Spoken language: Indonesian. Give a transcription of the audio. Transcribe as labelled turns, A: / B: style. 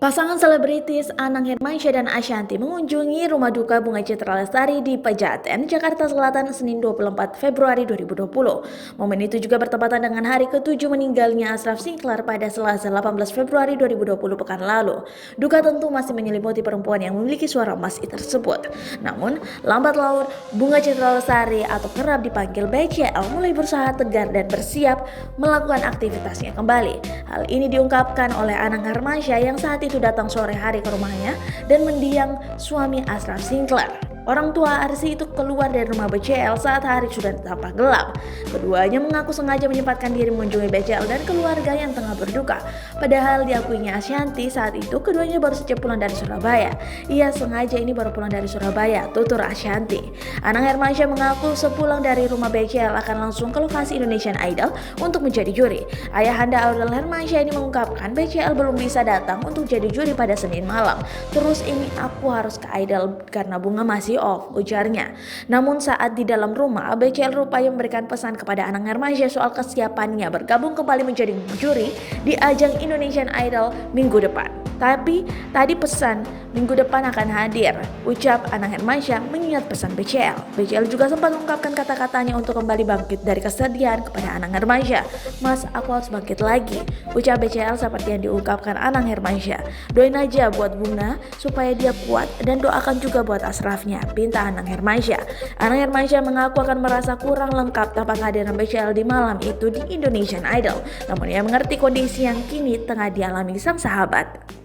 A: Pasangan selebritis Anang Hermansyah dan Ashanty mengunjungi rumah duka Bunga Citra Lestari di Pejaten, Jakarta Selatan, Senin 24 Februari 2020. Momen itu juga bertepatan dengan hari ke-7 meninggalnya Ashraf Sinclair pada Selasa 18 Februari 2020 pekan lalu. Duka tentu masih menyelimuti perempuan yang memiliki suara emas tersebut. Namun, lambat laun Bunga Citra Lestari atau kerap dipanggil BCL mulai berusaha tegar dan bersiap melakukan aktivitasnya kembali. Hal ini diungkapkan oleh Anang Hermansyah yang saat itu datang sore hari ke rumahnya dan mendiang suami Ashraf Sinclair. Orang tua Arsy itu keluar dari rumah BCL saat hari sudah tampak gelap. Keduanya mengaku sengaja menyempatkan diri mengunjungi BCL dan keluarga yang tengah berduka. Padahal diakuinya Ashanty saat itu keduanya baru saja pulang dari Surabaya. Ia sengaja ini baru pulang dari Surabaya, tutur Ashanty. Anang Hermansyah mengaku sepulang dari rumah BCL akan langsung ke lokasi Indonesian Idol untuk menjadi juri. Ayahanda Aurel Hermansyah ini mengungkapkan BCL belum bisa datang untuk jadi juri pada Senin malam. Terus ini aku harus ke Idol karena Bunga masih off, ujarnya. Namun saat di dalam rumah, BCL rupanya memberikan pesan kepada Anang Hermansyah soal kesiapannya bergabung kembali menjadi juri di ajang Indonesian Idol minggu depan. Tapi tadi pesan minggu depan akan hadir, ucap Anang Hermansyah mengingat pesan BCL. BCL juga sempat mengungkapkan kata-katanya untuk kembali bangkit dari kesedihan kepada Anang Hermansyah. Mas, aku harus bangkit lagi, ucap BCL seperti yang diungkapkan Anang Hermansyah. Doain aja buat Bunga supaya dia kuat dan doakan juga buat Ashrafnya, pinta Anang Hermansyah. Anang Hermansyah mengaku akan merasa kurang lengkap tanpa kehadiran BCL di malam itu di Indonesian Idol. Namun ia mengerti kondisi yang kini tengah dialami sang sahabat.